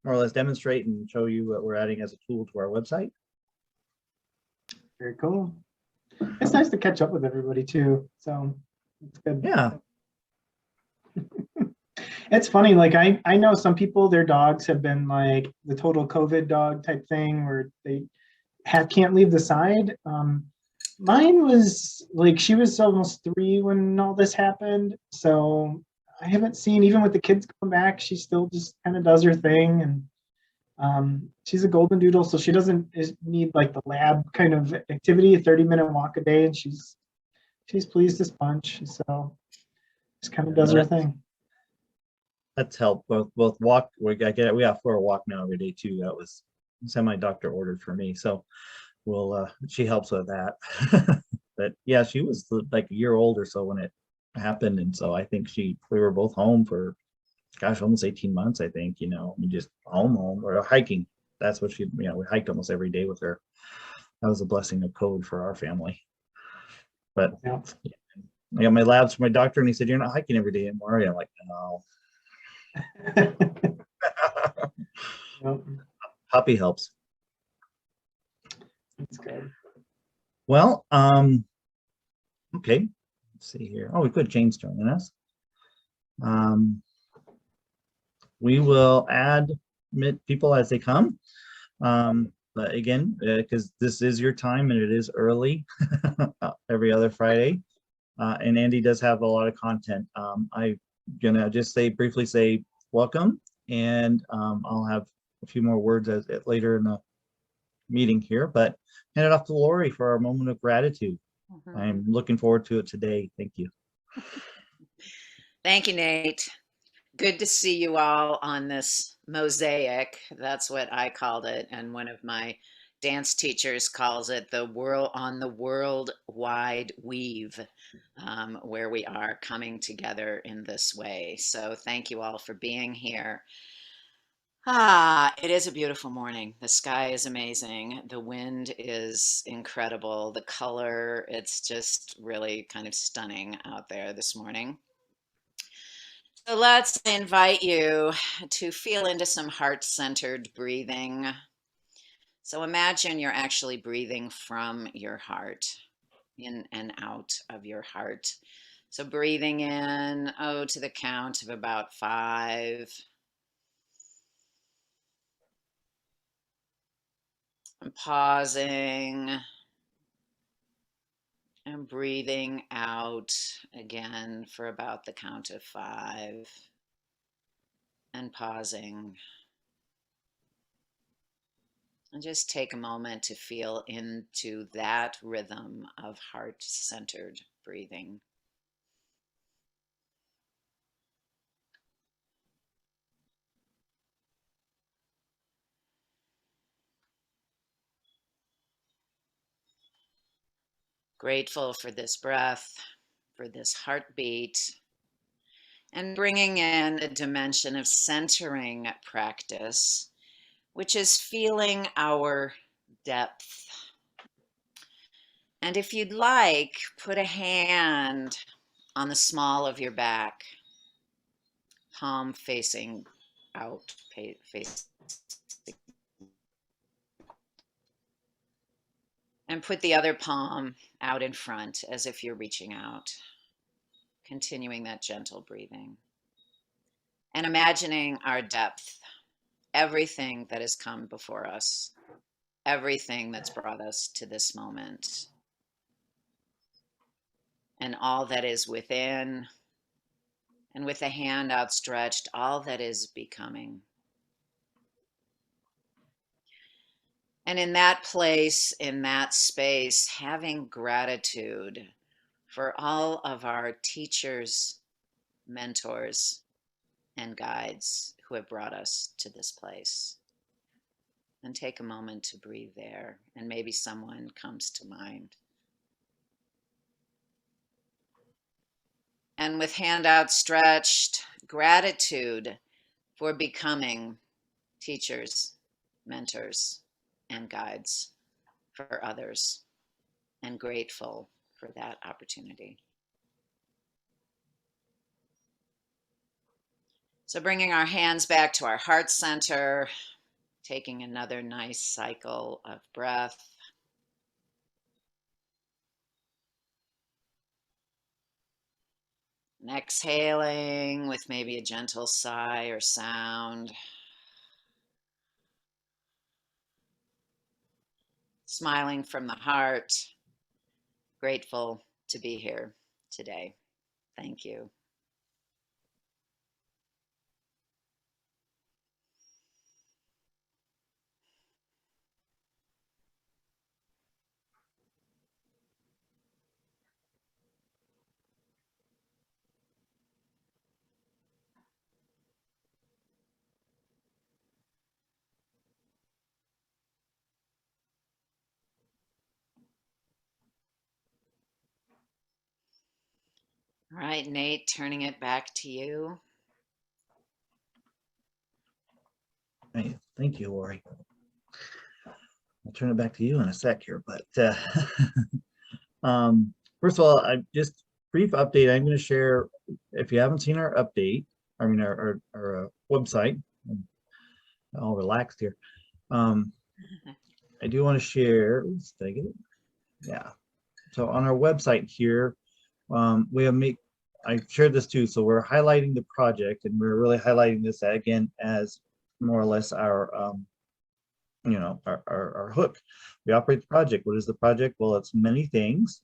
more or less demonstrate and show you what we're adding as a tool to our website. Very cool. It's nice to catch up with everybody too. So it's good. Yeah. It's funny, like I know some people, their dogs have been like the total COVID dog type thing where they can't leave the side. Mine was like, she was almost 3 when all this happened. So I haven't seen, even with the kids coming back, she still just kind of does her thing. And she's a golden doodle, so she doesn't need like the lab kind of activity, a 30-minute walk a day, and she's pleased as punch. So just kind of does her thing. That's helped both walk. We got for a walk now every day too. That was semi-doctor ordered for me, so she helps with that. But yeah, she was like a year old or so when it happened, and so I think we were both home for, gosh, almost 18 months. I think, we just home or hiking. That's what we hiked almost every day with her. That was a blessing of code for our family. But yeah. I got my labs from my doctor, and he said, "You're not hiking every day anymore." I'm like, "No." Yep. Puppy helps. That's good. Well, okay. Let's see here. Oh, we could Jane's joining us. We will admit people as they come. But again, because this is your time and it is early every other Friday. And Andy does have a lot of content. I'm gonna just briefly say welcome, and I'll have a few more words later in the meeting here, but hand it off to Laurie for our moment of gratitude. I'm looking forward to it today. Thank you. Thank you, Nate. Good to see you all on this mosaic. That's what I called it, and one of my dance teachers calls it the world wide weave, where we are coming together in this way. So thank you all for being here. It is a beautiful morning. The sky is amazing. The wind is incredible. The color, it's just really kind of stunning out there this morning. So let's invite you to feel into some heart-centered breathing. So imagine you're actually breathing from your heart, in and out of your heart. So breathing in, to the count of about 5. And pausing and breathing out again for about the count of 5. And pausing. And just take a moment to feel into that rhythm of heart-centered breathing. Grateful for this breath, for this heartbeat, and bringing in a dimension of centering practice, which is feeling our depth. And if you'd like, put a hand on the small of your back, palm facing out, and put the other palm out in front as if you're reaching out, continuing that gentle breathing. And imagining our depth, everything that has come before us, everything that's brought us to this moment, and all that is within, and with a hand outstretched, all that is becoming. And in that place, in that space, having gratitude for all of our teachers, mentors, and guides who have brought us to this place. And take a moment to breathe there, and maybe someone comes to mind. And with hand outstretched, gratitude for becoming teachers, mentors, and guides for others, and grateful for that opportunity. So bringing our hands back to our heart center, taking another nice cycle of breath. And exhaling with maybe a gentle sigh or sound. Smiling from the heart, grateful to be here today. Thank you. All right, Nate, turning it back to you. Hey, thank you, Laurie. I'll turn it back to you in a sec here, but first of all, I just brief update. I'm going to share, if you haven't seen our update, I mean our website. I'm all relaxed here. I do want to share. Let's take it. Yeah. So on our website here, we have I shared this too. So we're highlighting the project, and we're really highlighting this again as more or less our our hook. We operate the project. What is the project? Well, it's many things.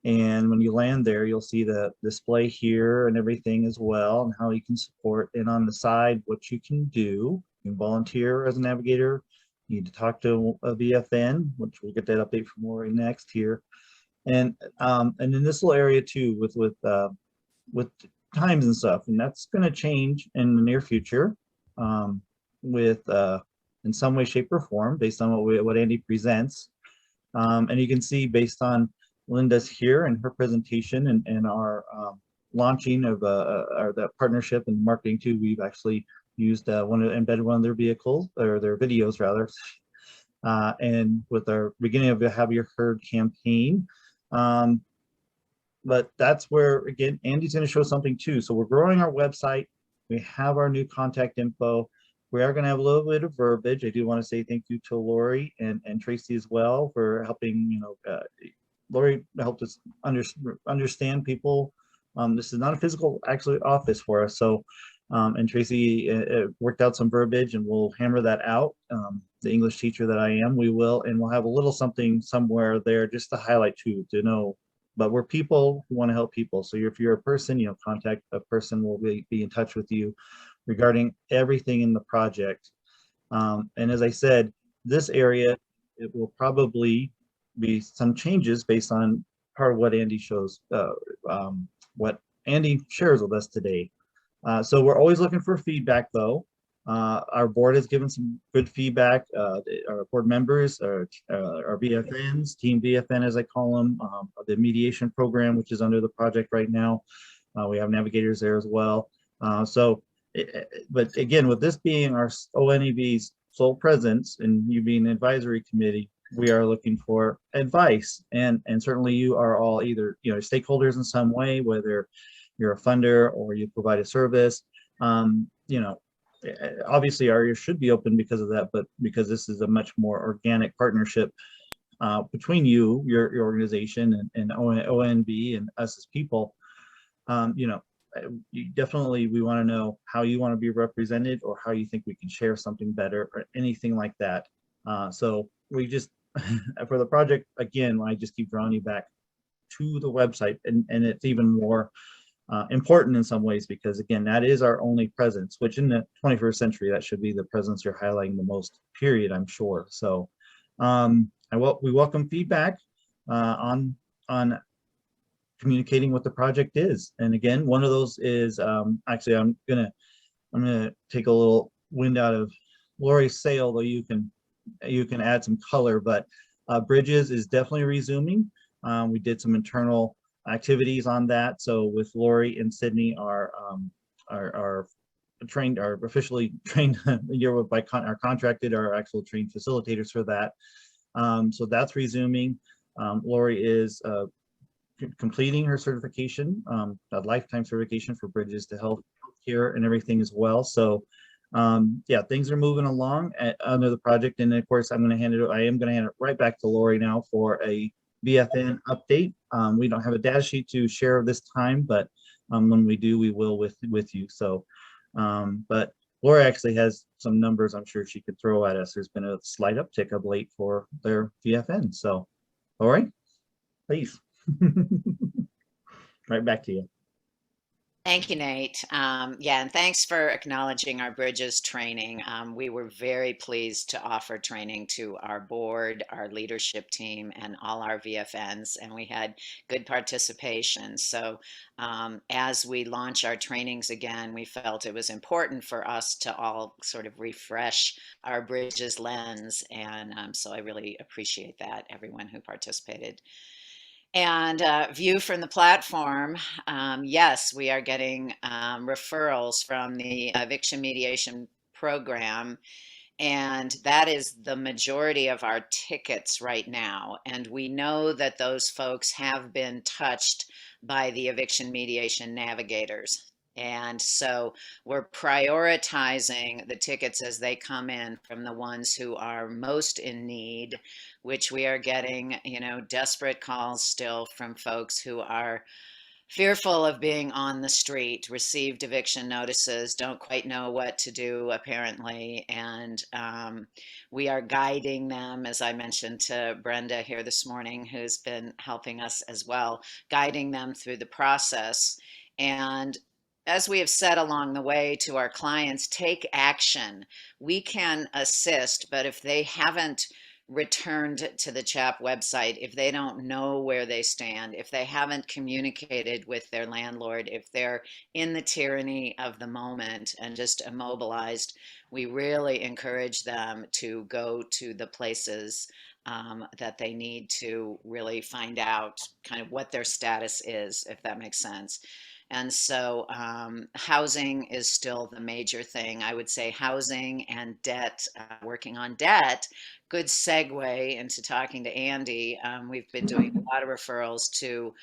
And when you land there, you'll see the display here and everything as well, and how you can support. And on the side, what you can do. You can volunteer as a navigator. You need to talk to a VFN, which we'll get that update from Laurie next here. And in this little area too, with times and stuff, and that's going to change in the near future, in some way, shape, or form, based on what Andy presents. And you can see based on Lynda's here and her presentation and our launching of that partnership and marketing too. We've actually used embedded one of their vehicles, or their videos rather, and with our beginning of the Have You Heard campaign. But that's where, again, Andy's going to show something too. So we're growing our website. We have our new contact info. We are going to have a little bit of verbiage. I do want to say thank you to Laurie and Tracy as well for helping. Laurie helped us understand people. This is not a physical actually office for us. So, and Tracy worked out some verbiage, and we'll hammer that out. The English teacher that I am, we will, and we'll have a little something somewhere there just to highlight to know. But we're people who want to help people. So if you're a person, contact a person. Will be in touch with you regarding everything in the project. And as I said, this area, it will probably be some changes based on part of what Andy shows, what Andy shares with us today. So we're always looking for feedback though. Our board has given some good feedback. Our board members, our VFNs, Team VFN as I call them, the mediation program, which is under the project right now. We have navigators there as well. But again, with this being our ONEV's sole presence and you being an advisory committee, we are looking for advice, and certainly you are all either stakeholders in some way, whether you're a funder or you provide a service. Obviously our ears should be open because of that, but because this is a much more organic partnership between your organization and ONV and us as people, we want to know how you want to be represented, or how you think we can share something better, or anything like that. So we just, for the project, again, I just keep drawing you back to the website, and it's even more important in some ways, because again, that is our only presence, which in the 21st century, that should be the presence you're highlighting the most, period, I'm sure. So we welcome feedback on communicating what the project is. And again, one of those is actually I'm gonna take a little wind out of Laurie's sail, though you can add some color, but Bridges is definitely resuming. We did some internal activities on that. So with Laurie and Sydney are officially trained are contracted, are actual trained facilitators for that. So that's resuming. Laurie is completing her certification, a lifetime certification for Bridges to Health here and everything as well. So yeah, things are moving along under the project. And of course, I am going to hand it right back to Laurie now for a VFN update. We don't have a data sheet to share this time, but when we do, we will with you. So, but Laura actually has some numbers I'm sure she could throw at us. There's been a slight uptick of late for their VFN. So, Laurie, please. Right back to you. Thank you, Nate. Yeah, and thanks for acknowledging our Bridges training. We were very pleased to offer training to our board, our leadership team, and all our VFNs, and we had good participation. So as we launch our trainings again, we felt it was important for us to all sort of refresh our Bridges lens, and so I really appreciate that, everyone who participated. And view from the platform, yes, we are getting referrals from the eviction mediation program, and that is the majority of our tickets right now. And we know that those folks have been touched by the eviction mediation navigators. And so we're prioritizing the tickets as they come in from the ones who are most in need, which we are getting, desperate calls still from folks who are fearful of being on the street, received eviction notices, don't quite know what to do, apparently. And we are guiding them, as I mentioned to Brenda here this morning, who's been helping us as well, guiding them through the process. And as we have said along the way to our clients, take action. We can assist, but if they haven't returned to the CHAP website, if they don't know where they stand, if they haven't communicated with their landlord, if they're in the tyranny of the moment and just immobilized, we really encourage them to go to the places that they need to really find out kind of what their status is, if that makes sense. And so housing is still the major thing. I would say housing and debt, working on debt. Good segue into talking to Andy. We've been doing a lot of referrals to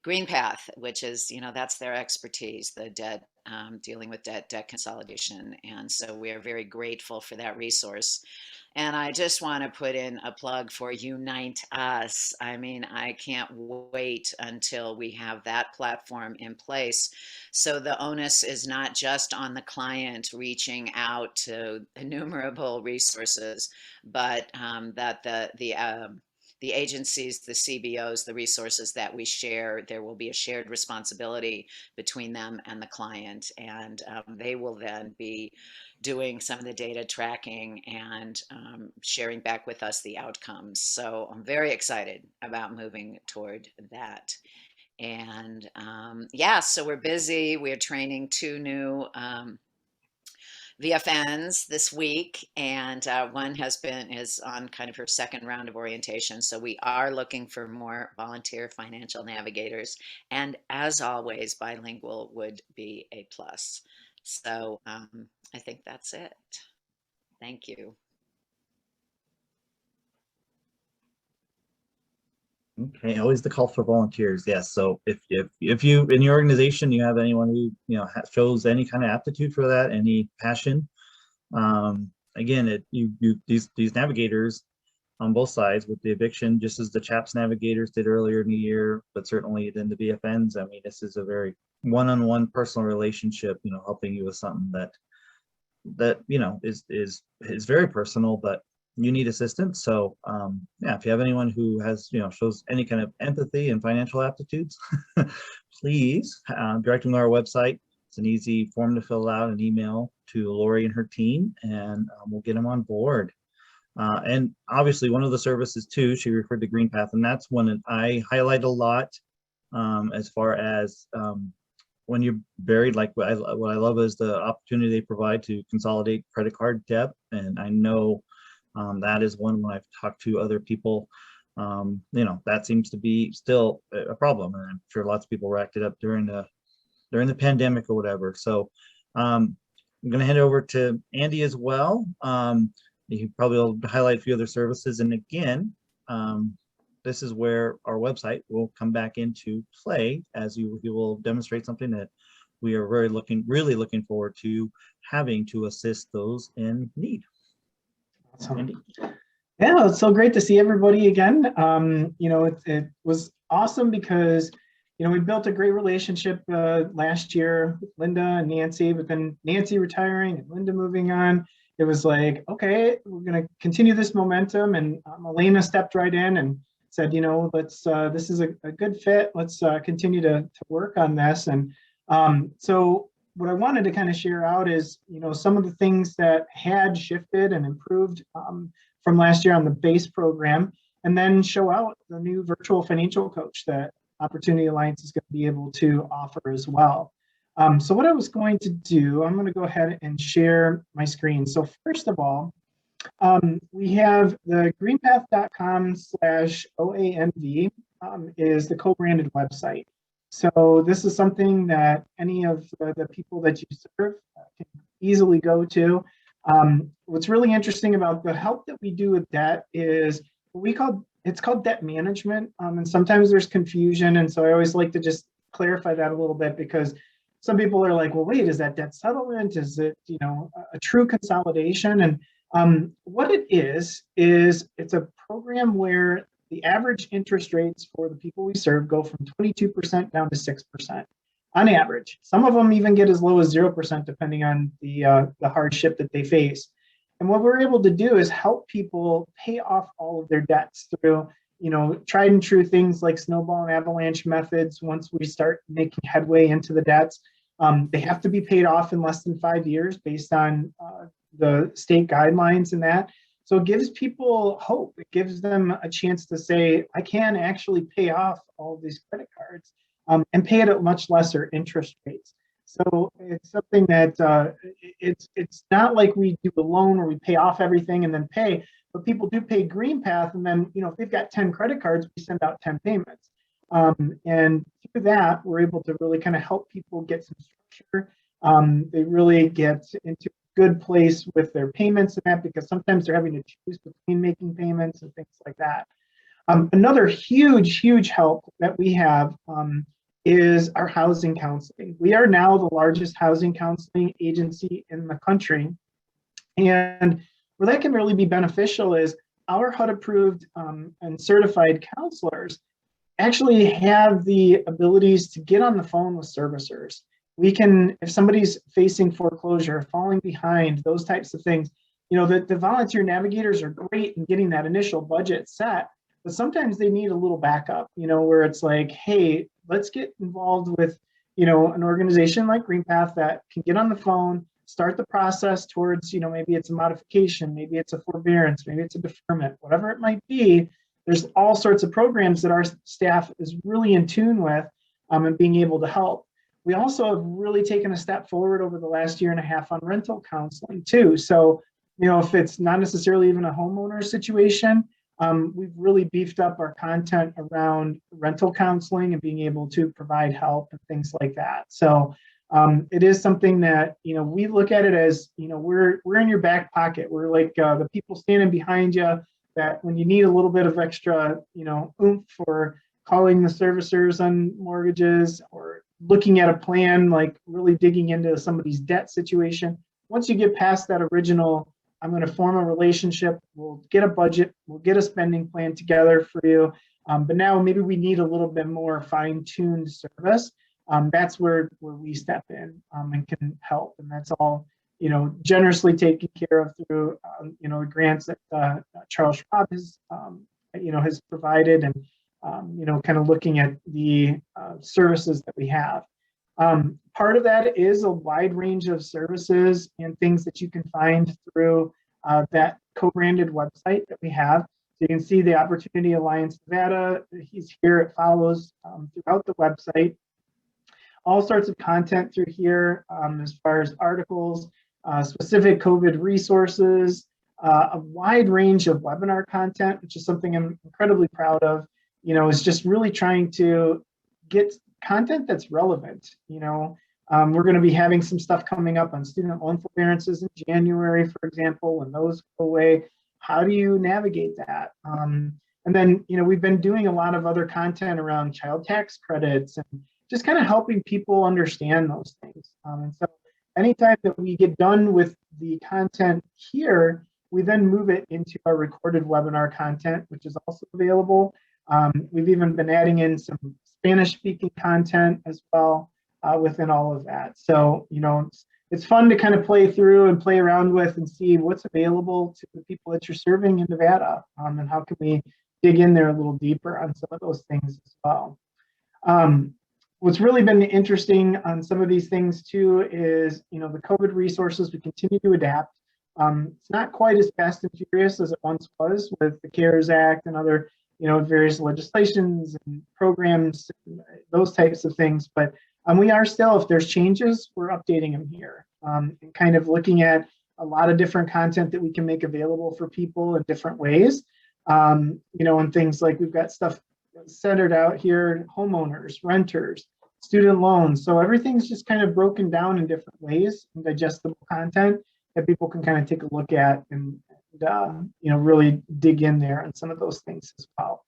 GreenPath, which is, that's their expertise, the debt, dealing with debt consolidation. And so we are very grateful for that resource. And I just want to put in a plug for Unite Us. I mean, I can't wait until we have that platform in place. So the onus is not just on the client reaching out to innumerable resources, but that the agencies, the CBOs, the resources that we share, there will be a shared responsibility between them and the client. And they will then be doing some of the data tracking and sharing back with us the outcomes. So I'm very excited about moving toward that. And yeah, so we're busy. We're training 2 new VFNs this week, and one is on kind of her second round of orientation. So we are looking for more volunteer financial navigators, and as always, bilingual would be a plus. So I think that's it. Thank you. Okay, always the call for volunteers. Yes. So if you in your organization you have anyone who shows any kind of aptitude for that, any passion, again, these navigators on both sides with the eviction, just as the CHAPS navigators did earlier in the year, but certainly then the VFNs. I mean, this is a very one-on-one personal relationship. Helping you with something that is very personal, but you need assistance. So yeah, if you have anyone who has shows any kind of empathy and financial aptitudes, please direct them to our website. It's an easy form to fill out, an email to Laurie and her team, and we'll get them on board. And obviously one of the services too, she referred to GreenPath, and that's one that I highlight a lot as far as when you're buried. Like what I love is the opportunity they provide to consolidate credit card debt. And I know that is one when I've talked to other people, that seems to be still a problem. And I'm sure lots of people racked it up during the pandemic or whatever. So I'm going to hand it over to Andy as well. You probably will highlight a few other services. And again, this is where our website will come back into play as you will demonstrate something that we are really looking forward to having to assist those in need. Awesome. Andy? Yeah, it's so great to see everybody again. It was awesome because, we built a great relationship last year with Lynda and Nancy, but then Nancy retiring and Lynda moving on. It was like, okay, we're going to continue this momentum. And Elena stepped right in and said, let's, this is a good fit. Let's continue to work on this. And so what I wanted to kind of share out is, some of the things that had shifted and improved from last year on the base program, and then show out the new virtual financial coach that Opportunity Alliance is going to be able to offer as well. So what I was going to do, I'm going to go ahead and share my screen. So first of all, we have the greenpath.com/OANV is the co-branded website. So this is something that any of the people that you serve can easily go to. What's really interesting about the help that we do with debt is it's called debt management. And sometimes there's confusion. And so I always like to just clarify that a little bit, because some people are like, well, wait, is that debt settlement? Is it, a true consolidation? And what it is it's a program where the average interest rates for the people we serve go from 22% down to 6% on average. Some of them even get as low as 0% depending on the hardship that they face. And what we're able to do is help people pay off all of their debts through, tried and true things like snowball and avalanche methods. Once we start making headway into the debts, they have to be paid off in less than 5 years based on the state guidelines and that. So it gives people hope. It gives them a chance to say, I can actually pay off all of these credit cards and pay it at much lesser interest rates. So it's something that it's not like we do a loan where we pay off everything and then pay, but people do pay GreenPath, and then if they've got 10 credit cards, we send out 10 payments. And through that, we're able to really kind of help people get some structure. They really get into a good place with their payments and that, because sometimes they're having to choose between making payments and things like that. Another huge help that we have is our housing counseling. We are now the largest housing counseling agency in the country. And where that can really be beneficial is our HUD approved and certified counselors actually have the abilities to get on the phone with servicers. We can, if somebody's facing foreclosure, falling behind, those types of things, the volunteer navigators are great in getting that initial budget set, but sometimes they need a little backup, where it's like, hey, let's get involved with, an organization like GreenPath that can get on the phone, start the process towards, maybe it's a modification, maybe it's a forbearance, maybe it's a deferment, whatever it might be. There's all sorts of programs that our staff is really in tune with and being able to help. We also have really taken a step forward over the last year and a half on rental counseling too. So, if it's not necessarily even a homeowner situation, we've really beefed up our content around rental counseling and being able to provide help and things like that. So it is something that, we look at it as, we're in your back pocket. We're like the people standing behind you that when you need a little bit of extra, oomph for calling the servicers on mortgages or looking at a plan, like really digging into somebody's debt situation. Once you get past that original, I'm going to form a relationship, we'll get a budget, we'll get a spending plan together for you. But now maybe we need a little bit more fine-tuned service. That's where we step in and can help. And that's all, generously taken care of through, grants that Charles Schwab has, has provided, and, kind of looking at the services that we have. Part of that is a wide range of services and things that you can find through that co-branded website that we have. So you can see the Opportunity Alliance Nevada. He's here. It follows throughout the website. All sorts of content through here as far as articles, specific COVID resources, a wide range of webinar content, which is something I'm incredibly proud of. Is just really trying to get content that's relevant. We're going to be having some stuff coming up on student loan forbearances in January, for example, when those go away. How do you navigate that? And then, we've been doing a lot of other content around child tax credits and just kind of helping people understand those things. And so anytime that we get done with the content here, we then move it into our recorded webinar content, which is also available. We've even been adding in some Spanish-speaking content as well within all of that. So, you know, it's fun to kind of play through and play around with and see what's available to the people that you're serving in Nevada, and how can we dig in there a little deeper on some of those things as well. What's really been interesting on some of these things too is, you know, the COVID resources, we continue to adapt. It's not quite as fast and furious as it once was with the CARES Act and other, you know, various legislations and programs, those types of things. But we are still, if there's changes, we're updating them here, and kind of looking at a lot of different content that we can make available for people in different ways. You know, and things like we've got stuff centered out here, homeowners, renters, student loans. So everything's just kind of broken down in different ways, and digestible content that people can kind of take a look at and you know, really dig in there on some of those things as well.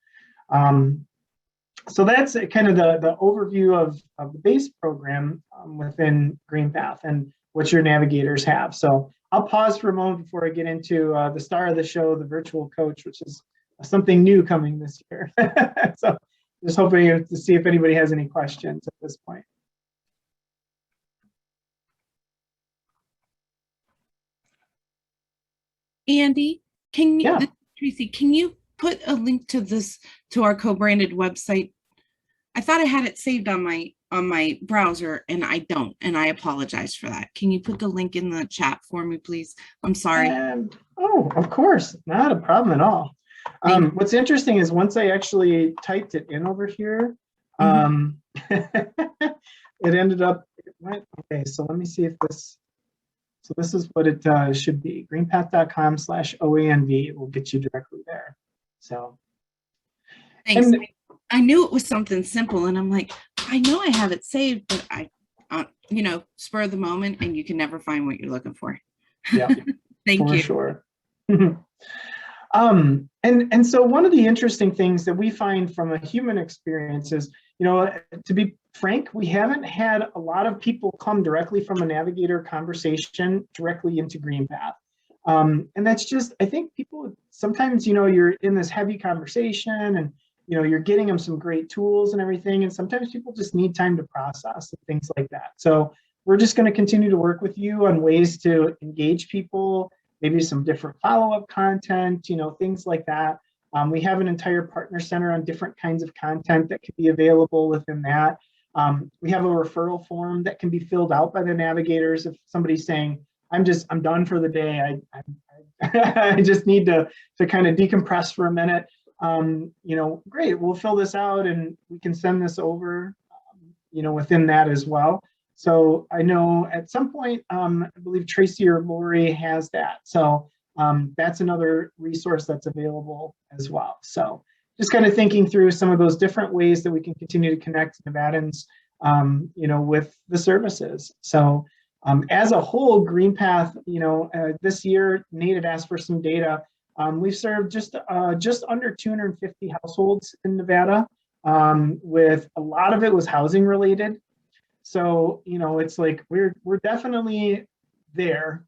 So that's kind of the overview of the base program within GreenPath and what your navigators have. So I'll pause for a moment before I get into the star of the show, the virtual coach, which is something new coming this year. So just hoping to see if anybody has any questions at this point. Andy, can you, Yeah. Tracy, can you put a link to this, to our co-branded website? I thought I had it saved on my browser and I don't, and I apologize for that. Can you put the link in the chat for me, please? I'm sorry. Oh, of course, not a problem at all. What's interesting is once I actually typed it in over here, it ended up, okay, so let me see if this, so this is what it should be, greenpath.com/OANV. It will get you directly there. So. Thanks. And, I knew it was something simple and I'm like, I know I have it saved, but I, you know, spur of the moment and you can never find what you're looking for. yeah, Thank for you. sure. And so one of the interesting things that we find from a human experience is, you know, to be frank, we haven't had a lot of people come directly from a navigator conversation directly into GreenPath. And that's just, I think people sometimes, you know, you're in this heavy conversation and, you know, you're getting them some great tools and everything. And sometimes people just need time to process and things like that. So we're just going to continue to work with you on ways to engage people, maybe some different follow-up content, you know, things like that. We have an entire partner center on different kinds of content that can be available within that. We have a referral form that can be filled out by the navigators if somebody's saying, I'm done for the day. I just need to kind of decompress for a minute. You know, great, we'll fill this out and we can send this over, you know, within that as well. So I know at some point, I believe Tracy or Laurie has that. So that's another resource that's available as well. So just kind of thinking through some of those different ways that we can continue to connect Nevadans, you know, with the services. So as a whole, GreenPath, you know, this year, Nate had asked for some data. We've served just under 250 households in Nevada, with a lot of it was housing related. So, you know, it's like we're definitely there.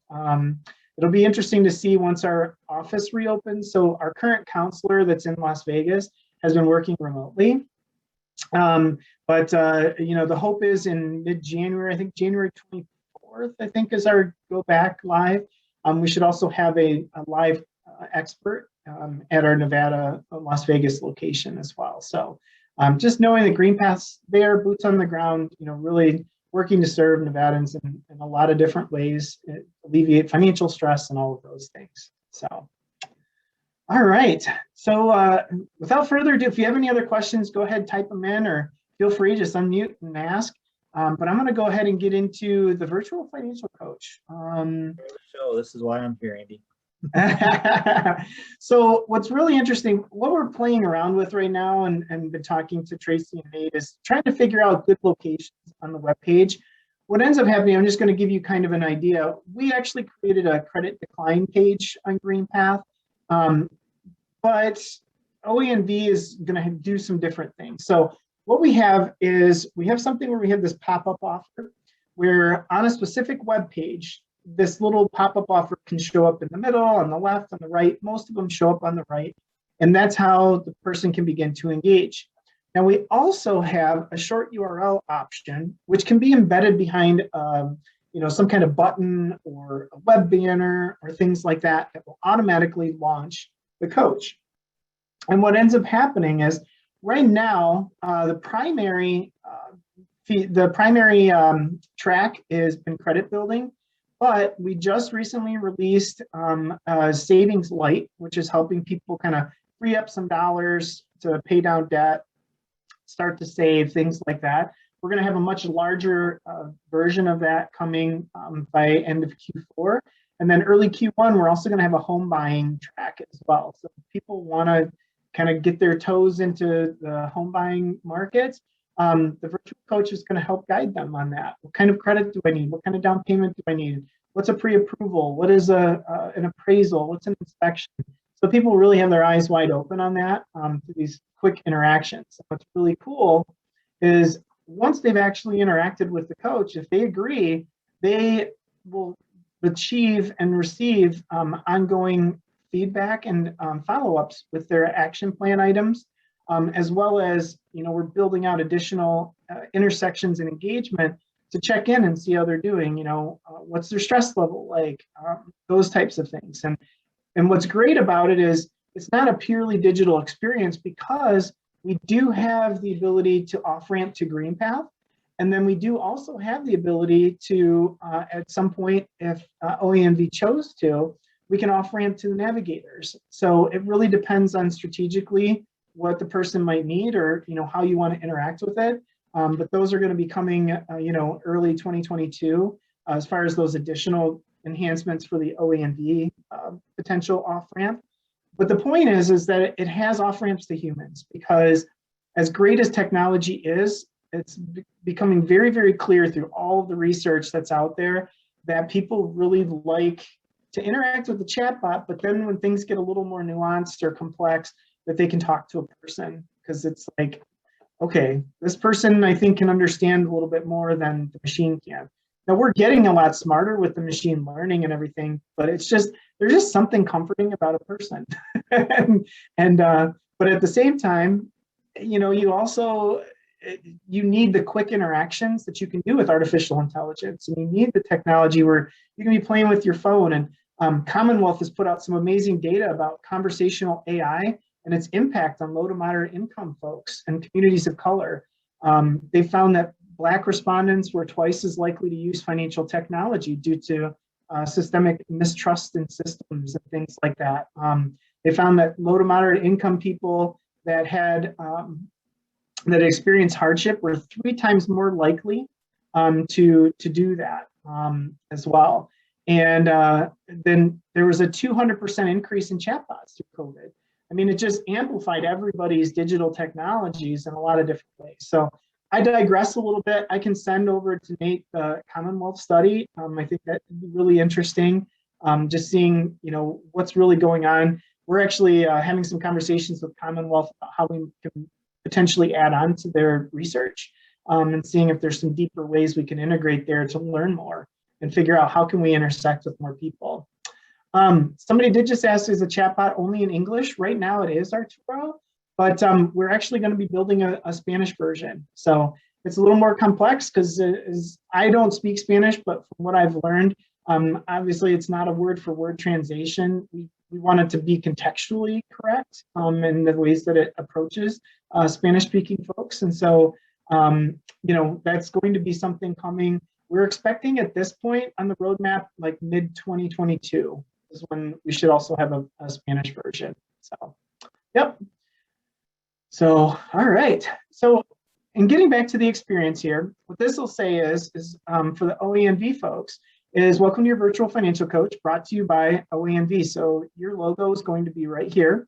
It'll be interesting to see once our office reopens. So our current counselor that's in Las Vegas has been working remotely. But you know, the hope is in mid-January, I think January 24th, I think is our go back live. We should also have a live expert at our Nevada, Las Vegas location as well. So just knowing that GreenPath's there, boots on the ground, you know, really working to serve Nevadans in a lot of different ways, alleviate financial stress and all of those things. So, all right. So without further ado, if you have any other questions, go ahead, type them in, or feel free, just unmute and ask. But I'm going to go ahead and get into the virtual financial coach. So this is why I'm here, Andy. So what's really interesting, what we're playing around with right now and been talking to Tracy and Nate is trying to figure out good locations on the webpage. What ends up happening, I'm just going to give you kind of an idea. We actually created a credit decline page on GreenPath, but OANV is going to do some different things. So what we have is we have something where we have this pop-up offer where on a specific web page, this little pop-up offer can show up in the middle, on the left, on the right. Most of them show up on the right. And that's how the person can begin to engage. Now, we also have a short URL option, which can be embedded behind some kind of button or a web banner or things like that that will automatically launch the coach. And what ends up happening is right now, the primary track has been credit building, but we just recently released Savings Lite, which is helping people kind of free up some dollars to pay down debt, start to save, things like that. We're going to have a much larger version of that coming by end of Q4. And then early Q1, we're also going to have a home buying track as well. So if people want to kind of get their toes into the home buying markets, the virtual coach is going to help guide them on that. What kind of credit do I need? What kind of down payment do I need? What's a pre-approval? What is an appraisal? What's an inspection? So people really have their eyes wide open on that through these quick interactions. What's really cool is once they've actually interacted with the coach, if they agree, they will achieve and receive ongoing feedback and follow-ups with their action plan items, as well as, we're building out additional intersections and engagement to check in and see how they're doing, what's their stress level like, those types of things. And what's great about it is it's not a purely digital experience because we do have the ability to off-ramp to GreenPath. And then we do also have the ability to, at some point, if OANV chose to, we can off-ramp to the navigators. So it really depends on strategically what the person might need or how you want to interact with it. But those are going to be coming, early 2022 as far as those additional enhancements for the OANV potential off-ramp. But the point is that it has off-ramps to humans because as great as technology is, it's becoming very, very clear through all of the research that's out there that people really like to interact with the chatbot, but then when things get a little more nuanced or complex, that they can talk to a person because it's like, okay, this person I think can understand a little bit more than the machine can. Now we're getting a lot smarter with the machine learning and everything, but it's just, there's just something comforting about a person. But at the same time, you also, you need the quick interactions that you can do with artificial intelligence. And you need the technology where you can be playing with your phone. And Commonwealth has put out some amazing data about conversational AI and its impact on low to moderate income folks and communities of color. They found that Black respondents were twice as likely to use financial technology due to systemic mistrust in systems and things like that. They found that low to moderate income people that had that experienced hardship were 3 times more likely to do that as well. And then there was a 200% increase in chatbots through COVID. I mean, it just amplified everybody's digital technologies in a lot of different ways. So I digress a little bit. I can send over to Nate the Commonwealth study. I think that would be really interesting. Just seeing, what's really going on. We're actually having some conversations with Commonwealth about how we can potentially add on to their research and seeing if there's some deeper ways we can integrate there to learn more and figure out how can we intersect with more people. Somebody did just ask, is the chatbot only in English? Right now it is, Arturo, but we're actually going to be building a Spanish version. So it's a little more complex because I don't speak Spanish, but from what I've learned, obviously it's not a word for word translation. We want it to be contextually correct in the ways that it approaches Spanish speaking folks. And so, that's going to be something coming. We're expecting at this point on the roadmap, like mid 2022 is when we should also have a Spanish version. So, yep. So, all right. So, in getting back to the experience here, what this will say is for the OANV folks, is welcome to your virtual financial coach brought to you by OANV. So your logo is going to be right here.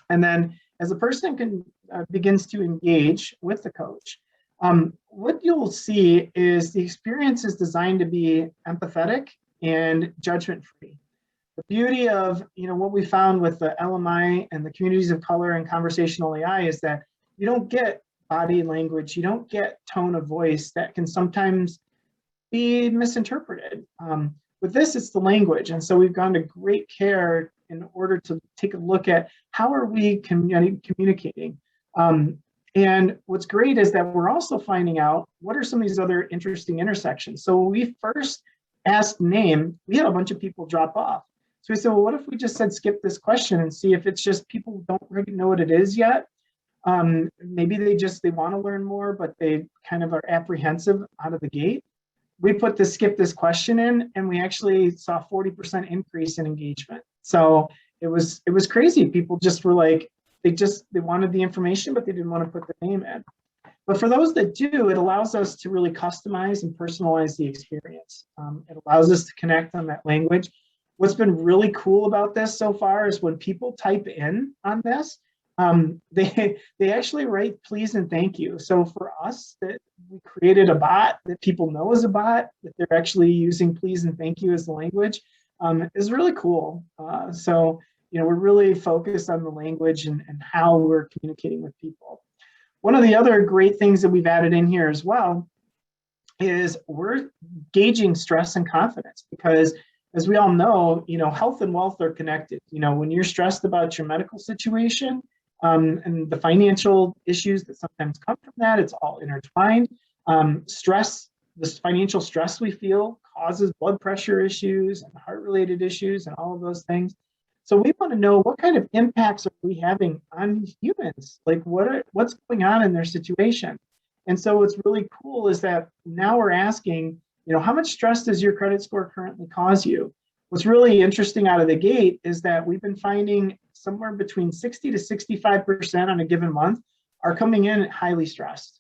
And then as the person begins to engage with the coach, what you'll see is the experience is designed to be empathetic and judgment-free. The beauty of what we found with the LMI and the communities of color and conversational AI is that you don't get body language, you don't get tone of voice that can sometimes be misinterpreted. With this, it's the language. And so we've gone to great care in order to take a look at how are we communicating. And what's great is that we're also finding out what are some of these other interesting intersections. So when we first asked name, we had a bunch of people drop off. So we said, well, what if we just said skip this question and see if it's just people don't really know what it is yet. Maybe they want to learn more, but they kind of are apprehensive out of the gate. We put the skip this question in, and we actually saw 40% increase in engagement. So it was crazy. People just were like, they wanted the information, but they didn't want to put the name in. But for those that do, it allows us to really customize and personalize the experience. It allows us to connect on that language. What's been really cool about this so far is when people type in on this, they actually write please and thank you. So for us, that we created a bot that people know is a bot, that they're actually using please and thank you as the language, is really cool. So, we're really focused on the language and how we're communicating with people. One of the other great things that we've added in here as well is we're gauging stress and confidence, because as we all know, health and wealth are connected. When you're stressed about your medical situation, and the financial issues that sometimes come from that, it's all intertwined. Stress, this financial stress we feel causes blood pressure issues and heart-related issues and all of those things. So we want to know what kind of impacts are we having on humans? Like what's going on in their situation? And so what's really cool is that now we're asking, how much stress does your credit score currently cause you? What's really interesting out of the gate is that we've been finding somewhere between 60 to 65% on a given month are coming in highly stressed.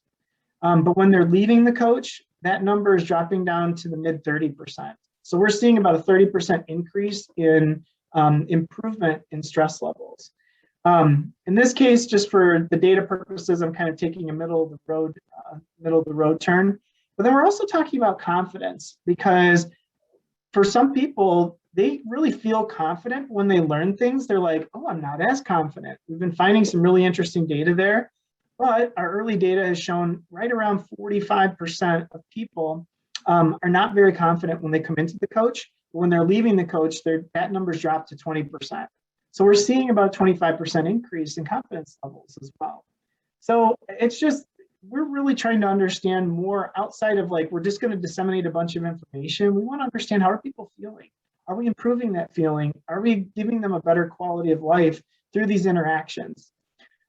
But when they're leaving the coach, that number is dropping down to the mid 30%. So we're seeing about a 30% increase in improvement in stress levels. In this case, just for the data purposes, I'm kind of taking a middle of the road turn. But then we're also talking about confidence, because for some people, they really feel confident when they learn things. They're like, oh, I'm not as confident. We've been finding some really interesting data there, but our early data has shown right around 45% of people are not very confident when they come into the coach. But when they're leaving the coach, that number's dropped to 20%. So we're seeing about a 25% increase in confidence levels as well. So it's just, we're really trying to understand more outside of like, we're just going to disseminate a bunch of information. We want to understand, how are people feeling? Are we improving that feeling? Are we giving them a better quality of life through these interactions?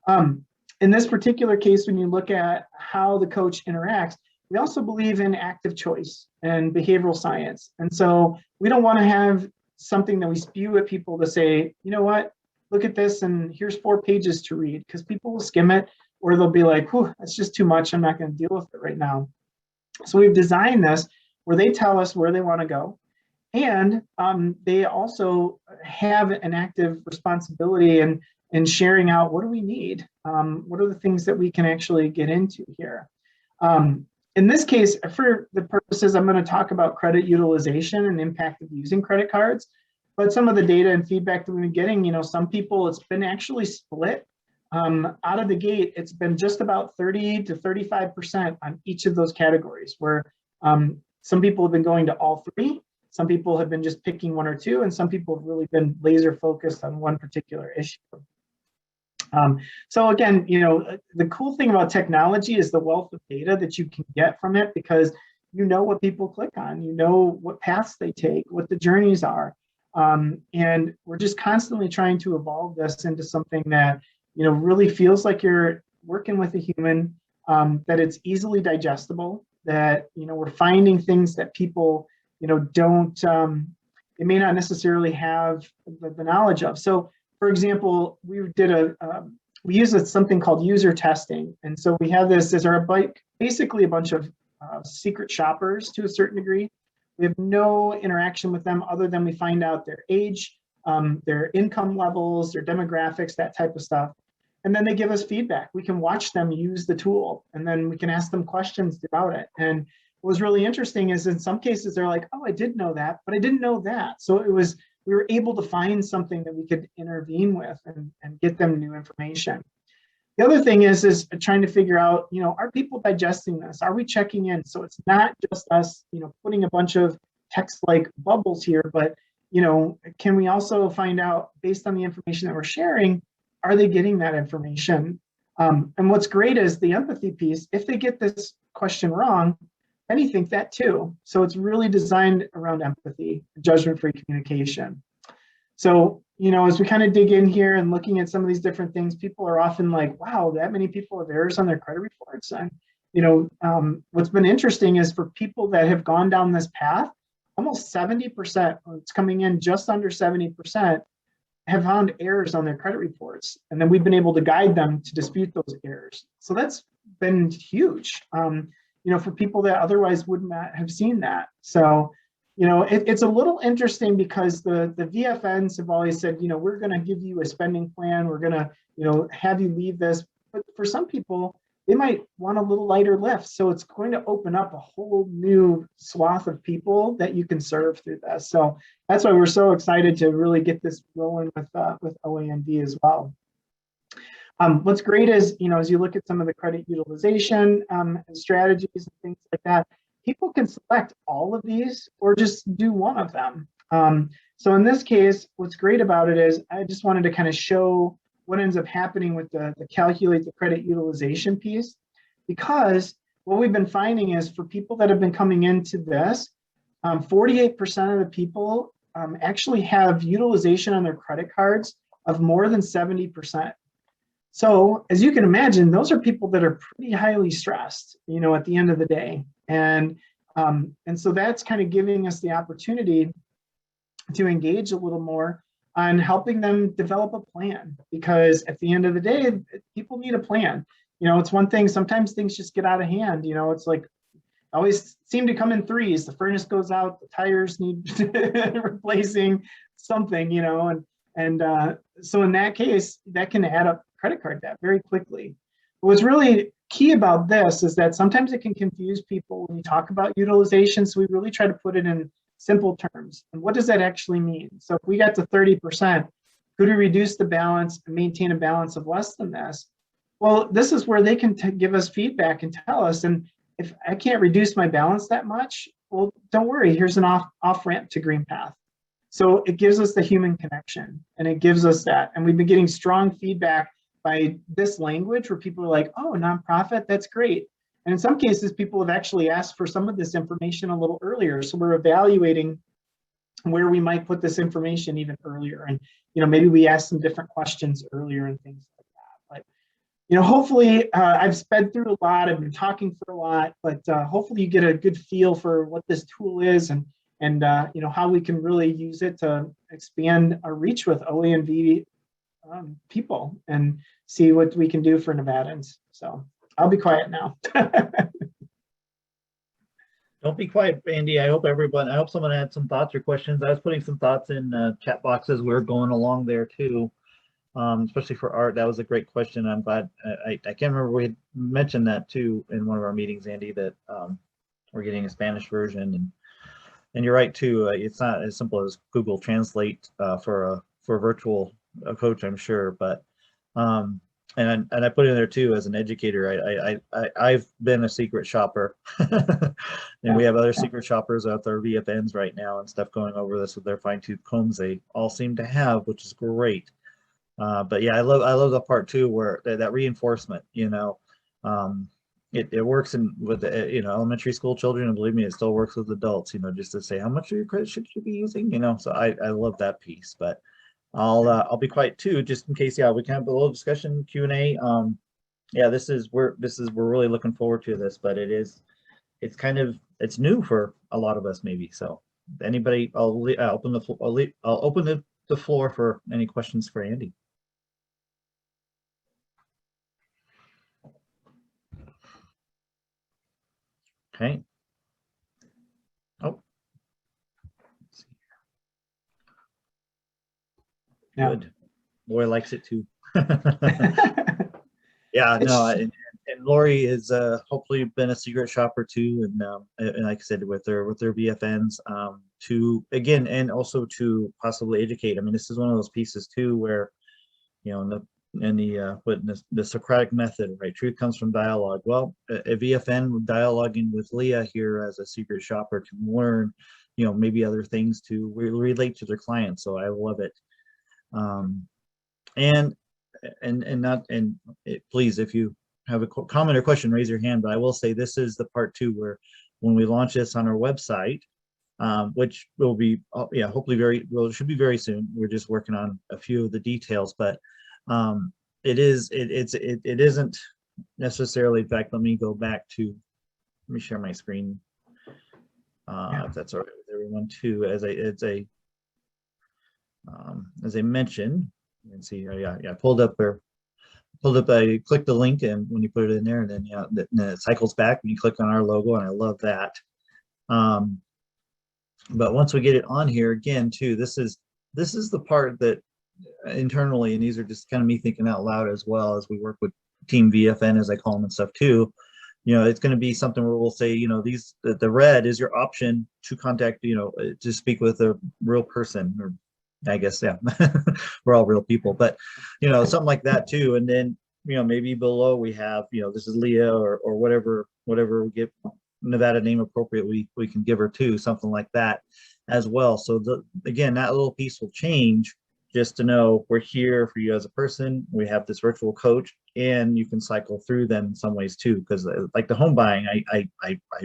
In this particular case, when you look at how the coach interacts, we also believe in active choice and behavioral science. And so we don't want to have something that we spew at people to say, you know what, look at this and here's 4 pages to read, because people will skim it, or they'll be like, whew, that's just too much. I'm not going to deal with it right now. So we've designed this where they tell us where they want to go. And they also have an active responsibility in sharing out, what do we need? What are the things that we can actually get into here? In this case, for the purposes, I'm going to talk about credit utilization and impact of using credit cards. But some of the data and feedback that we've been getting, some people, it's been actually split. Out of the gate, it's been just about 30 to 35% on each of those categories, where some people have been going to all 3. Some people have been just picking 1 or 2, and some people have really been laser focused on one particular issue. So again, the cool thing about technology is the wealth of data that you can get from it, because you know what people click on, you know what paths they take, what the journeys are. And we're just constantly trying to evolve this into something that, really feels like you're working with a human, that it's easily digestible, that, we're finding things that people, don't, they may not necessarily have the knowledge of. So for example, we use something called user testing. And so we have this as basically a bunch of secret shoppers to a certain degree. We have no interaction with them other than we find out their age, their income levels, their demographics, that type of stuff. And then they give us feedback. We can watch them use the tool, and then we can ask them questions about it. And what was really interesting is in some cases, they're like, oh, I did know that, but I didn't know that. So we were able to find something that we could intervene with and get them new information. The other thing is trying to figure out, are people digesting this? Are we checking in? So it's not just us, putting a bunch of text-like bubbles here, but, can we also find out, based on the information that we're sharing, are they getting that information? And what's great is the empathy piece. If they get this question wrong, then you think that too. So it's really designed around empathy, judgment-free communication. So, as we kind of dig in here and looking at some of these different things, people are often like, wow, that many people have errors on their credit reports. And, what's been interesting is for people that have gone down this path, almost 70%, it's coming in just under 70%, have found errors on their credit reports. And then we've been able to guide them to dispute those errors. So that's been huge, for people that otherwise would not have seen that. So, it's a little interesting because the VFNs have always said, we're going to give you a spending plan. We're going to, have you leave this. But for some people, they might want a little lighter lift. So it's going to open up a whole new swath of people that you can serve through this. So that's why we're so excited to really get this rolling with OANV as well. What's great is, as you look at some of the credit utilization and strategies and things like that, people can select all of these or just do one of them. So in this case, what's great about it is I just wanted to kind of show what ends up happening with the calculate the credit utilization piece, because what we've been finding is for people that have been coming into this, 48% of the people actually have utilization on their credit cards of more than 70%. So as you can imagine, those are people that are pretty highly stressed, at the end of the day. And so that's kind of giving us the opportunity to engage a little more on helping them develop a plan, because at the end of the day, people need a plan. It's one thing, sometimes things just get out of hand. It's like, always seem to come in threes. The furnace goes out, the tires need replacing something, and so in that case, that can add up credit card debt very quickly. But what's really key about this is that sometimes it can confuse people when you talk about utilization. So we really try to put it in simple terms. And what does that actually mean? So if we got to 30%, could we reduce the balance and maintain a balance of less than this? Well, this is where they can give us feedback and tell us, and if I can't reduce my balance that much, well, don't worry, here's an off ramp to GreenPath. So it gives us the human connection, and it gives us that. And we've been getting strong feedback by this language where people are like, oh, nonprofit, that's great. And in some cases, people have actually asked for some of this information a little earlier. So we're evaluating where we might put this information even earlier. And, maybe we ask some different questions earlier and things like that. But, hopefully I've sped through a lot. I've been talking for a lot, but hopefully you get a good feel for what this tool is and how we can really use it to expand our reach with OANV people and see what we can do for Nevadans. So I'll be quiet now. Don't be quiet, Andy. I hope someone had some thoughts or questions. I was putting some thoughts in chat boxes. We're going along there too, especially for Art. That was a great question. I'm glad. I can't remember, we had mentioned that too in one of our meetings, Andy, that we're getting a Spanish version. And you're right too. It's not as simple as Google Translate for a virtual coach, I'm sure. But and I put in there too, as an educator, I've been a secret shopper, and we have other secret shoppers out there, VFNs right now and stuff, going over this with their fine-tooth combs they all seem to have, which is great. But yeah, I love the part too where that reinforcement, it works with the, elementary school children, and believe me, it still works with adults, just to say how much of your credit should you be using, so I love that piece. But I'll be quiet too, just in case. Yeah, we can have a little discussion, Q&A. Yeah, we're really looking forward to this, but it's new for a lot of us maybe. So anybody, I'll open the floor for any questions for Andy. Okay. Oh. Yeah. Good. Laurie likes it too. Yeah, no, and Laurie has hopefully been a secret shopper too, and like I said, with their VFNs, to again, and also to possibly educate. I mean, this is one of those pieces too where, in the the Socratic method, right? Truth comes from dialogue. Well, a VFN dialoguing with Leah here as a secret shopper can learn, maybe other things to relate to their clients. So I love it. Please, if you have a comment or question, raise your hand. But I will say this is the part 2 where when we launch this on our website, which will be, hopefully should be very soon. We're just working on a few of the details, but it isn't necessarily. In fact, let me go back to, let me share my screen. If that's all right with everyone too, as I mentioned, you can see, I pulled up, I clicked the link, and when you put it in there, and then it cycles back and you click on our logo, and I love that. But once we get it on here again too, this is the part that internally, and these are just kind of me thinking out loud as well as we work with Team VFN, as I call them, and stuff too. It's going to be something where we'll say, the red is your option to contact, to speak with a real person, or I guess, yeah, we're all real people, but, something like that too. And then, maybe below we have, this is Leah, or whatever we get Nevada name appropriate, we can give her too, something like that as well. So again, that little piece will change, just to know we're here for you as a person. We have this virtual coach, and you can cycle through them in some ways too, because like the home buying, I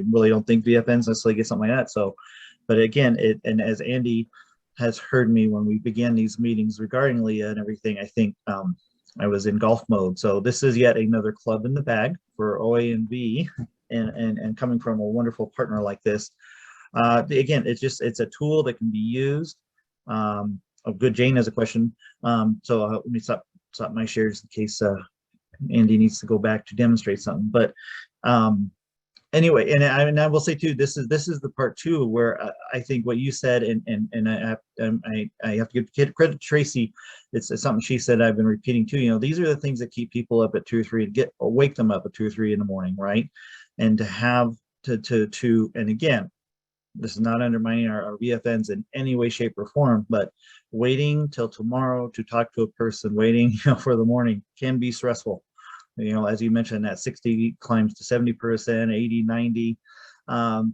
really don't think VFNs necessarily get something like that. So, but again, and as Andy has heard me when we began these meetings regarding Leah and everything, I think I was in golf mode. So this is yet another club in the bag for OANV, and coming from a wonderful partner like this. Again, it's a tool that can be used. Good, Jane has a question. So let me stop my share just in case Andy needs to go back to demonstrate something. But anyway, and I will say too, this is the part 2 where I think what you said, and I have to give credit to Tracy. It's something she said I've been repeating too. These are the things that keep people up at 2 or 3 and wake them up at 2 or 3 in the morning, right? And to have to and again, this is not undermining our VFNs in any way, shape, or form, but waiting till tomorrow to talk to a person, waiting for the morning can be stressful. As you mentioned, that 60 climbs to 70%, 80, 90.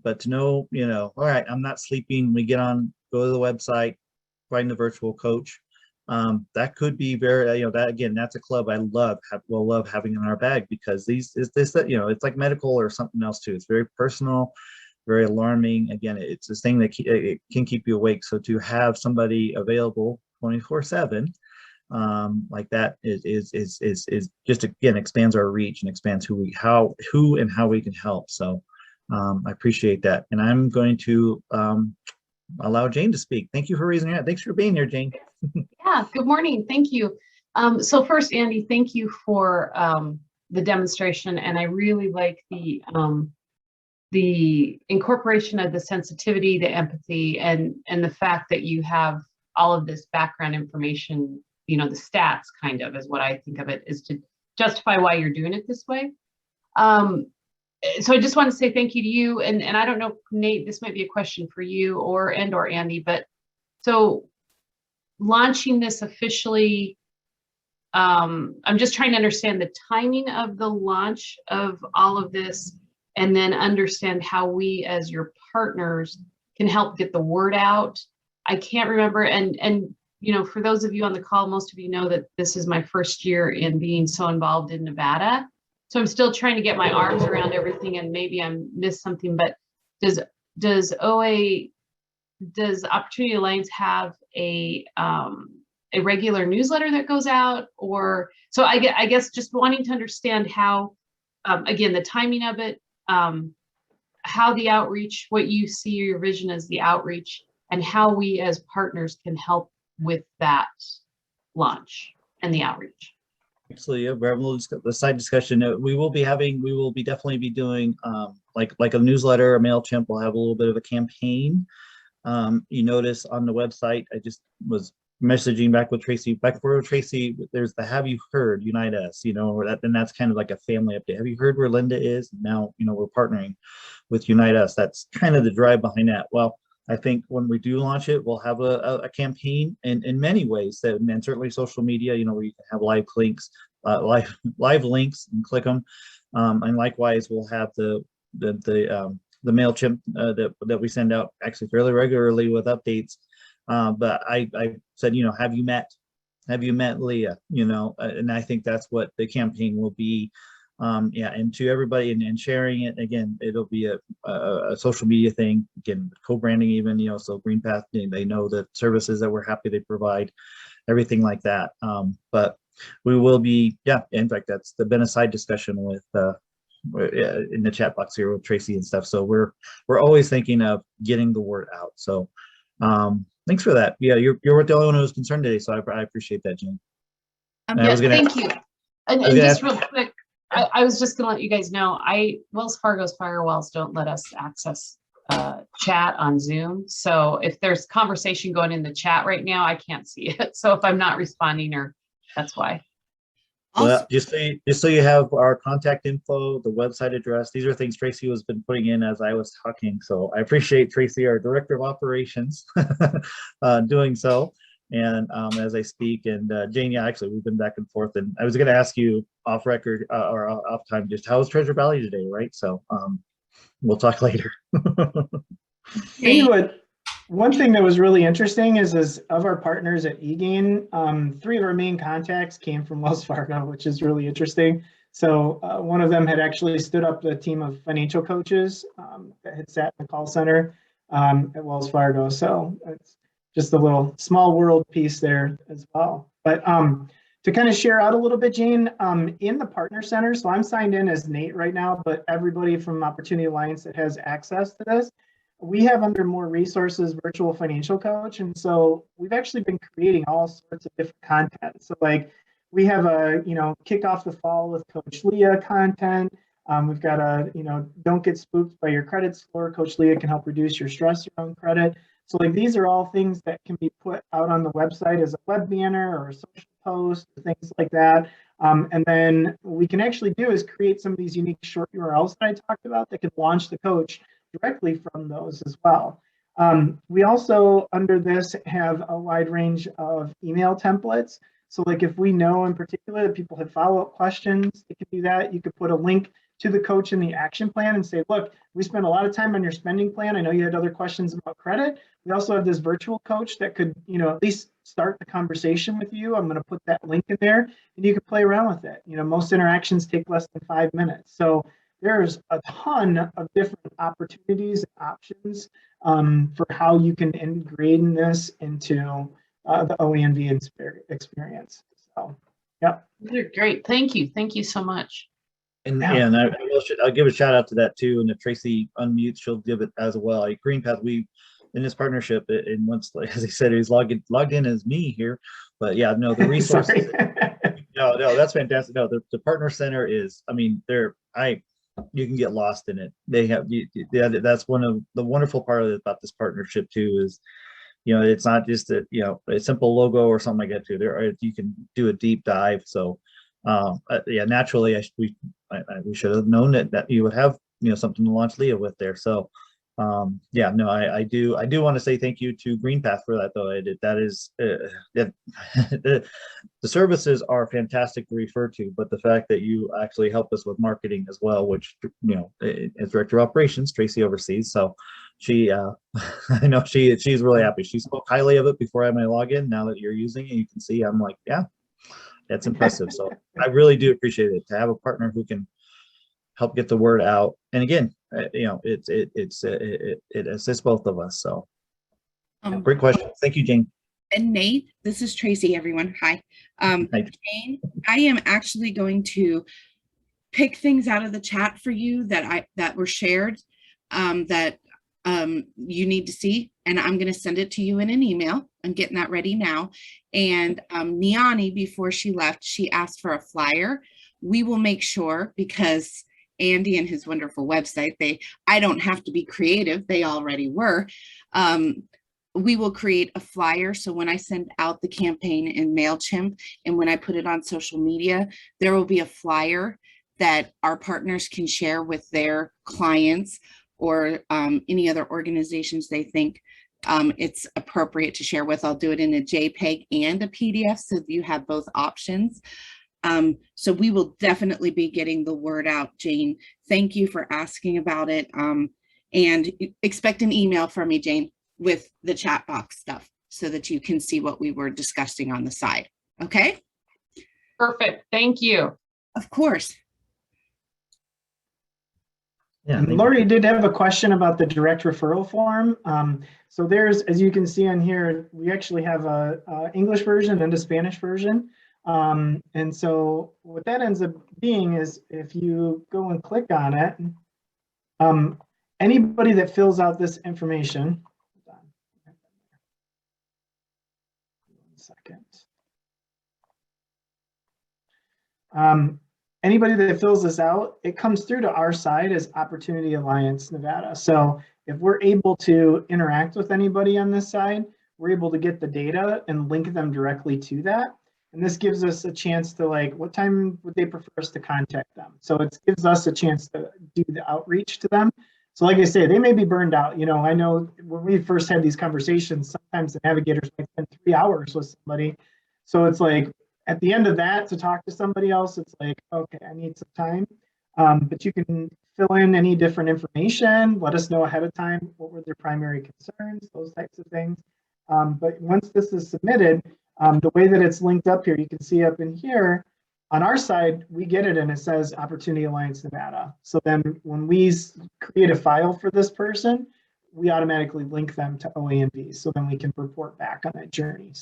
But to know, all right, I'm not sleeping. We go to the website, find the virtual coach. That could be very, that again, that's a club we'll love having in our bag, because it's like medical or something else too. It's very personal, very alarming. Again, it's this thing that it can keep you awake. So to have somebody available 24/7 like that is just, again, expands our reach and expands who and how we can help. So I appreciate that, and I'm going to allow Jane to speak. Thank you for raising your hand. Thanks for being here, Jane. Yeah, good morning. Thank you. So first, Andy, thank you for the demonstration, and I really like the incorporation of the sensitivity, the empathy, and the fact that you have all of this background information. The stats kind of is what I think of it, is to justify why you're doing it this way. So I just want to say thank you to you, and I don't know, Nate, this might be a question for you or Andy, but so launching this officially, I'm just trying to understand the timing of the launch of all of this, and then understand how we as your partners can help get the word out. I can't remember, and for those of you on the call, most of you know that this is my first year in being so involved in Nevada. So I'm still trying to get my arms around everything, and maybe I missed something, but does Opportunity Alliance have a regular newsletter that goes out? Or, so I guess just wanting to understand how, again, the timing of it, how the outreach, what you see your vision as the outreach, and how we as partners can help with that launch and the outreach. Actually, we're having the side discussion. We will definitely be doing like a newsletter, a MailChimp. We'll have a little bit of a campaign. You notice on the website, I just was messaging back with Tracy. There's the Have You Heard, Unite Us, and that's kind of like a family update. Have you heard where Lynda is? Now, we're partnering with Unite Us. That's kind of the drive behind that. Well, I think when we do launch it, we'll have a campaign in many ways, that, and certainly social media, you know, where you can have live links, live links and click them. And likewise, we'll have the MailChimp that we send out actually fairly regularly with updates. But I said, you know, have you met Leah? You know, and I think that's what the campaign will be. Yeah, and to everybody, and sharing it again, it'll be a social media thing, again, co-branding even, you know, so GreenPath, they know the services that we're happy they provide, everything like that. But we will be, yeah, in fact, that's been a side discussion with in the chat box here with Tracy and stuff. So we're always thinking of getting the word out. So thanks for that. Yeah, you're what the only one who was concerned today, so I appreciate that, Jane. Yeah, thank you. And just real quick, I was just gonna let you guys know, Wells Fargo's firewalls don't let us access chat on Zoom. So if there's conversation going in the chat right now, I can't see it. So if I'm not responding, or that's why. Well, just so you have our contact info, the website address, these are things Tracy has been putting in as I was talking. So I appreciate Tracy, our director of operations, doing so. And as I speak, and Jane, yeah, actually, we've been back and forth. And I was going to ask you off record or off time, just how's Treasure Valley today, right? So we'll talk later. Hey, one thing that was really interesting is of our partners at eGain, 3 of our main contacts came from Wells Fargo, which is really interesting. So one of them had actually stood up a team of financial coaches that had sat in the call center at Wells Fargo. So it's just a little small world piece there as well. But to kind of share out a little bit, Jane, in the partner center, so I'm signed in as Nate right now, but everybody from Opportunity Alliance that has access to this, we have under more resources virtual financial coach. And so we've actually been creating all sorts of different content. So like we have a, kick off the fall with Coach Leah content. We've got a, don't get spooked by your credit score. Coach Leah can help reduce your stress around credit. So like these are all things that can be put out on the website as a web banner or a social post, or things like that. And then what we can actually do is create some of these unique short URLs that I talked about that can launch the coach directly from those as well. We also, under this, have a wide range of email templates. So like if we know in particular that people have follow-up questions, they could do that. You could put a link to the coach in the action plan and say, look, we spent a lot of time on your spending plan. I know you had other questions about credit. We also have this virtual coach that could, at least start the conversation with you. I'm going to put that link in there and you can play around with it. Most interactions take less than 5 minutes. So there's a ton of different opportunities and options for how you can integrate this into the OANV experience. So, yep. Great. Thank you. Thank you so much. And I'll give a shout out to that too. And if Tracy unmutes, she'll give it as well. Like GreenPath, we in this partnership, and once, as I said, he's logged in as me here. But yeah, no, the resources. no, that's fantastic. No, the partner center is. I mean, you can get lost in it. They have, that's one of the wonderful part about this partnership too is, it's not just a simple logo or something like that too. You can do a deep dive. So yeah, naturally, we should have known that you would have something to launch Leah with there. So yeah, no, I do want to say thank you to GreenPath for that though. That is the services are fantastic to refer to, but the fact that you actually help us with marketing as well, which as director of operations, Tracy oversees. So she I know she's really happy. She spoke highly of it before I had my login. Now that you're using it, you can see I'm like, yeah, that's impressive. So I really do appreciate it to have a partner who can help get the word out. And again, it assists both of us. So great question. Thank you, Jane. And Nate, this is Tracy, everyone. Hi. Hi. Jane, I am actually going to pick things out of the chat for you that were shared that you need to see, and I'm going to send it to you in an email. I'm getting that ready now. And Niani, before she left, she asked for a flyer. We will make sure, because Andy and his wonderful website, I don't have to be creative, they already were. We will create a flyer. So when I send out the campaign in MailChimp and when I put it on social media, there will be a flyer that our partners can share with their clients or any other organizations they think it's appropriate to share with. I'll do it in a JPEG and a PDF so that you have both options. So we will definitely be getting the word out, Jane. Thank you for asking about it. And expect an email from me, Jane, with the chat box stuff so that you can see what we were discussing on the side. Okay? Perfect. Thank you. Of course. Yeah, And thank you. Laurie did have a question about the direct referral form. So there's, as you can see on here, we actually have a English version and a Spanish version. And so what that ends up being is if you go and click on it, anybody that fills out this information, hold on, 1 second. Anybody that fills this out, it comes through to our side as Opportunity Alliance Nevada. So if we're able to interact with anybody on this side, we're able to get the data and link them directly to that. And this gives us a chance to, like, what time would they prefer us to contact them? So it gives us a chance to do the outreach to them. So like I say, they may be burned out. You know, I know when we first had these conversations, sometimes the navigators might spend 3 hours with somebody. So it's like, at the end of that, to talk to somebody else, it's like, okay, I need some time. But you can fill in any different information, let us know ahead of time what were their primary concerns, those types of things. But once this is submitted, the way that it's linked up here, you can see up in here, on our side, we get it and it says Opportunity Alliance Nevada. So then when we create a file for this person, we automatically link them to OANV. So then we can report back on that journey.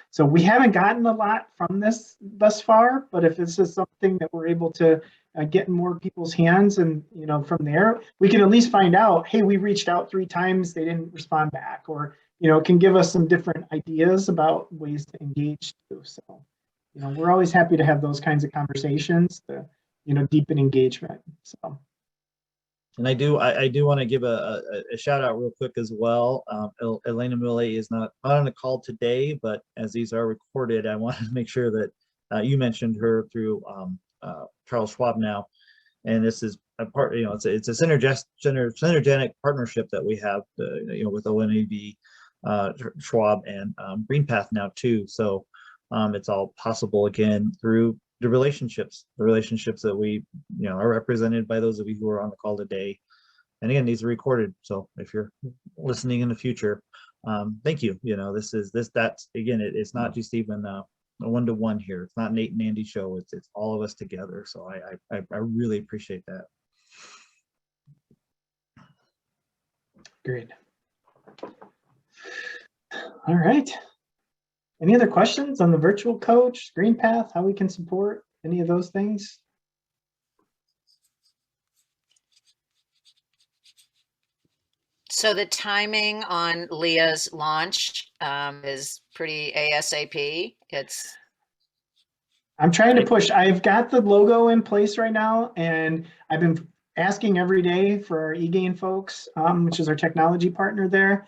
So we haven't gotten a lot from this thus far, but if this is something that we're able to get in more people's hands, and you know, from there, we can at least find out, hey, we reached out 3 times, they didn't respond back, or you know, it can give us some different ideas about ways to engage too. So, you know, we're always happy to have those kinds of conversations to, you know, deepen engagement. So. And I do want to give a shout out real quick as well. Elena Mille is not on the call today, but as these are recorded, I want to make sure that you mentioned her through Charles Schwab now. And this is a part, you know, it's a synergetic partnership that we have, you know, with OANV, Schwab, and GreenPath now too. So it's all possible again through the relationships that we, you know, are represented by those of you who are on the call today. And again, these are recorded. So if you're listening in the future, thank you. You know, that's again, it's not just even a one-to-one here. It's not Nate and Andy show. It's all of us together. So I really appreciate that. Great. All right. Any other questions on the virtual coach, GreenPath, how we can support any of those things? So the timing on Leah's launch is pretty ASAP. I'm trying to push. I've got the logo in place right now, and I've been asking every day for our eGain folks, which is our technology partner there.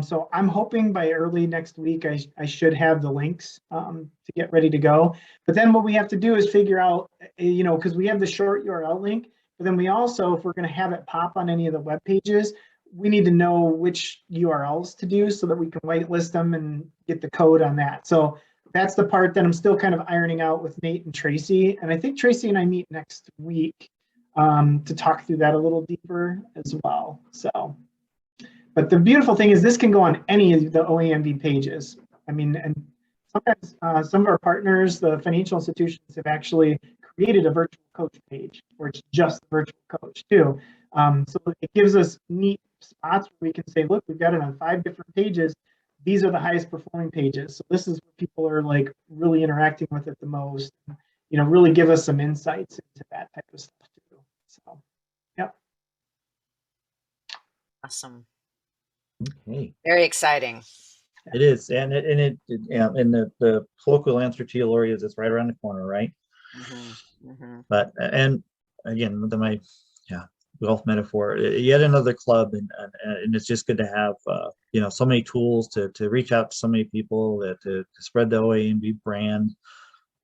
So I'm hoping by early next week, I should have the links to get ready to go. But then what we have to do is figure out, you know, because we have the short URL link, but then we also, if we're going to have it pop on any of the web pages, we need to know which URLs to do so that we can whitelist them and get the code on that. So that's the part that I'm still kind of ironing out with Nate and Tracy. And I think Tracy and I meet next week to talk through that a little deeper as well. So. But the beautiful thing is this can go on any of the OANV pages. I mean, and sometimes some of our partners, the financial institutions, have actually created a virtual coach page where it's just the virtual coach too. So it gives us neat spots where we can say, look, we've got it on 5 different pages. These are the highest performing pages. So this is where people are like really interacting with it the most. You know, really give us some insights into that type of stuff too. So, yeah. Awesome. Okay. Very exciting. It is, and the colloquial answer to you, Laurie, is it's right around the corner, right? Mm-hmm. Mm-hmm. But and again, my golf metaphor, yet another club, and it's just good to have you know, so many tools to reach out to so many people, to spread the OANV brand,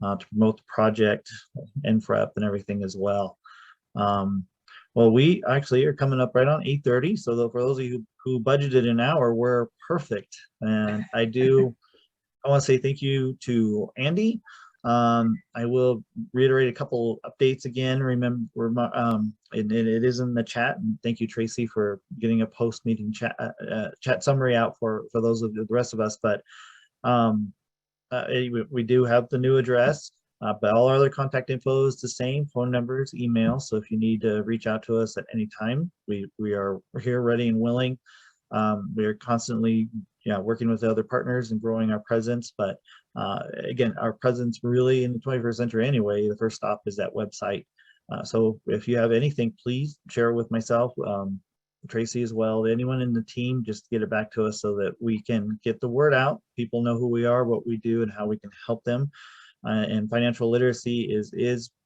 to promote the project, NFREP, and everything as well. Well, we actually are coming up right on 8:30. So for those of you who budgeted an hour, we're perfect. And I want to say thank you to Andy. I will reiterate a couple updates again. Remember, it is in the chat. And thank you, Tracy, for getting a post-meeting chat summary out for those of the rest of us. But we do have the new address. But all our other contact info is the same: phone numbers, email. So if you need to reach out to us at any time, we're here, ready and willing. We are constantly working with the other partners and growing our presence. But again, our presence really in the 21st century anyway, the first stop is that website. So if you have anything, please share it with myself, Tracy as well, anyone in the team, just get it back to us so that we can get the word out. People know who we are, what we do, and how we can help them. And financial literacy is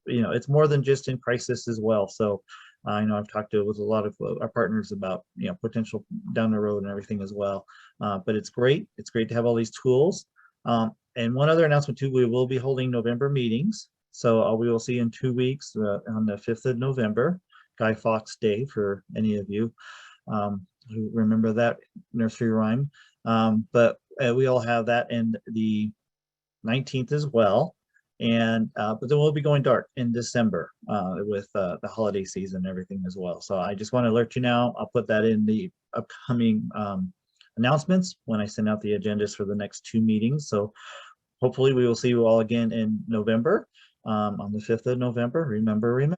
it's more than just in crisis as well. So I know I've talked with a lot of our partners about potential down the road and everything as well. But it's great. It's great to have all these tools. And one other announcement too: we will be holding November meetings. So we will see you in 2 weeks on the 5th of November, Guy Fawkes Day for any of you who remember that nursery rhyme. But we all have that, and the 19th as well. And but then we'll be going dark in December with the holiday season and everything as well. So I just want to alert you now. I'll put that in the upcoming announcements when I send out the agendas for the next 2 meetings. So hopefully we will see you all again in November, on the 5th of November. Remember.